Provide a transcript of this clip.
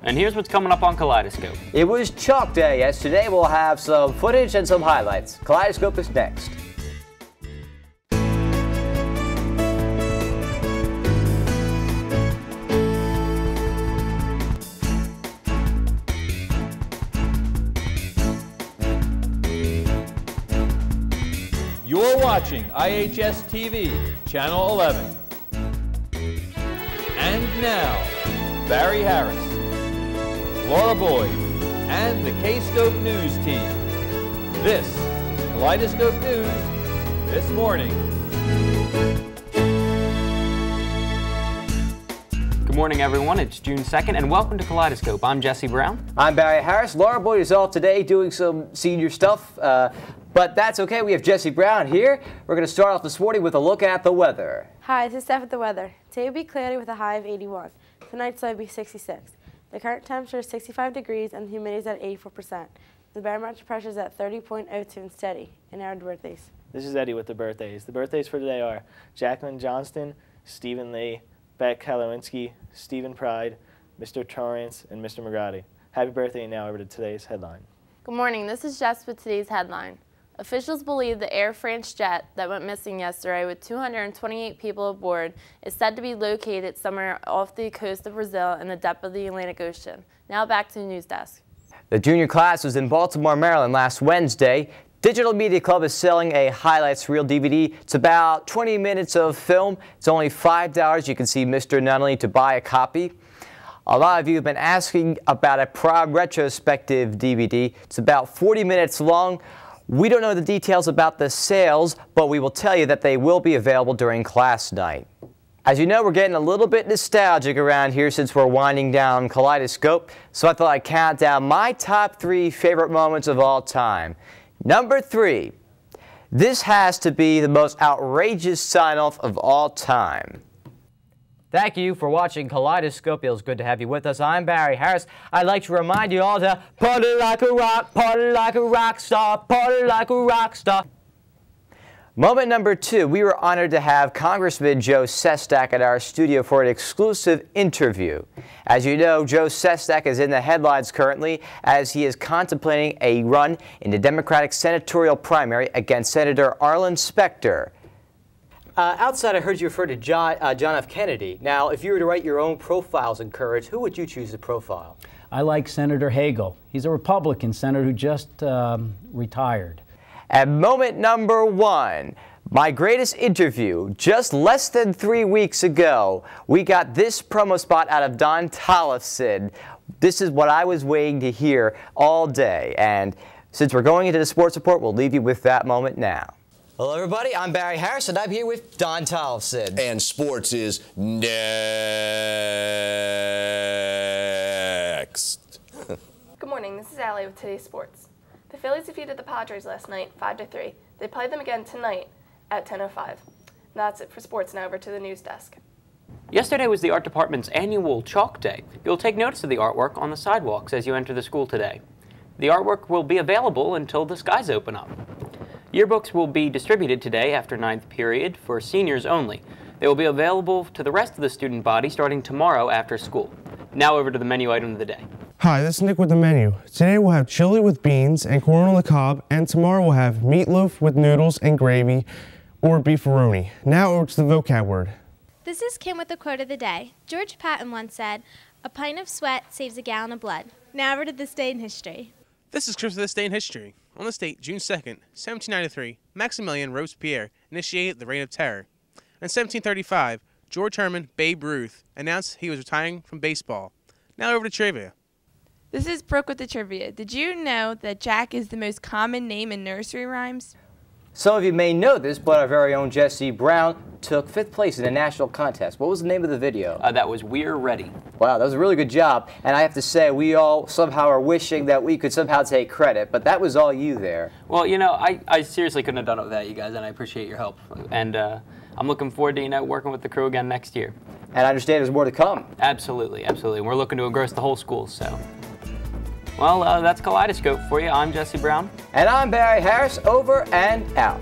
And here's what's coming up on Kaleidoscope. It was Chalk Day yesterday. We'll have some footage and some highlights. Kaleidoscope is next. You're watching IHS TV, Channel 11. And now, Barry Harris, Laura Boyd, and the K-Scope News team. This is Kaleidoscope News this morning. Good morning, everyone. It's June 2nd, and welcome to Kaleidoscope. I'm Jesse Brown. I'm Barry Harris. Laura Boyd is off today doing some senior stuff, but that's okay. We have Jesse Brown here. We're going to start off this morning with a look at the weather. Hi, this is Steph with the weather. Today will be cloudy with a high of 81. Tonight's low will be 66. The current temperature is 65 degrees and the humidity is at 84%. The barometric pressure is at 30.02 and steady. And now our birthdays. This is Eddie with the birthdays. The birthdays for today are Jacqueline Johnston, Stephen Lee, Beck Kalowinski, Stephen Pride, Mr. Torrance, and Mr. McGrady. Happy birthday, and now over to today's headline. Good morning. This is Jess with today's headline. Officials believe the Air France jet that went missing yesterday with 228 people aboard is said to be located somewhere off the coast of Brazil in the depth of the Atlantic Ocean. Now back to the news desk. The junior class was in Baltimore, Maryland last Wednesday. Digital Media Club is selling a highlights reel DVD. It's about 20 minutes of film. It's only $5. You can see Mr. Nunnally to buy a copy. A lot of you have been asking about a prom retrospective DVD. It's about 40 minutes long. We don't know the details about the sales, but we will tell you that they will be available during class night. As you know, we're getting a little bit nostalgic around here since we're winding down Kaleidoscope, so I thought I'd count down my top 3 favorite moments of all time. Number 3, this has to be the most outrageous sign-off of all time. Thank you for watching Kaleidoscope. It was good to have you with us. I'm Barry Harris. I'd like to remind you all to party like a rock star, party like a rock star. Moment number 2, we were honored to have Congressman Joe Sestak at our studio for an exclusive interview. As you know, Joe Sestak is in the headlines currently as he is contemplating a run in the Democratic senatorial primary against Senator Arlen Specter. Outside, I heard you refer to John F. Kennedy. Now, if you were to write your own profiles in courage, who would you choose to profile? I like Senator Hagel. He's a Republican senator who just retired. And moment number 1, my greatest interview. Just less than 3 weeks ago, we got this promo spot out of Don Tollefson. This is what I was waiting to hear all day. And since we're going into the sports report, we'll leave you with that moment now. Hello, everybody. I'm Barry Harris, and I'm here with Don Tollefson. And sports is next. Good morning. This is Allie with today's sports. The Phillies defeated the Padres last night, 5-3. They play them again tonight at 10:05. And that's it for sports. Now over to the news desk. Yesterday was the art department's annual Chalk Day. You'll take notice of the artwork on the sidewalks as you enter the school today. The artwork will be available until the skies open up. Yearbooks will be distributed today after 9th period for seniors only. They will be available to the rest of the student body starting tomorrow after school. Now over to the menu item of the day. Hi, this is Nick with the menu. Today we'll have chili with beans and corn on the cob, and tomorrow we'll have meatloaf with noodles and gravy or beefaroni. Now over to the vocab word. This is Kim with the quote of the day. George Patton once said, "A pint of sweat saves a gallon of blood." Now over to this day in history. This is Chris with this day in history. On this date, June 2nd, 1793, Maximilian Robespierre initiated the Reign of Terror. In 1735, George Herman Babe Ruth announced he was retiring from baseball. Now over to trivia. This is Brooke with the trivia. Did you know that Jack is the most common name in nursery rhymes? Some of you may know this, but our very own Jesse Brown took 5th place in a national contest. What was the name of the video? That was We're Ready. Wow, that was a really good job. And I have to say, we all somehow are wishing that we could somehow take credit, but that was all you there. Well, you know, I seriously couldn't have done it without you guys, and I appreciate your help. And I'm looking forward to, working with the crew again next year. And I understand there's more to come. Absolutely, absolutely. We're looking to engross the whole school, so. Well, that's Kaleidoscope for you. I'm Jesse Brown. And I'm Barry Harris. Over and out.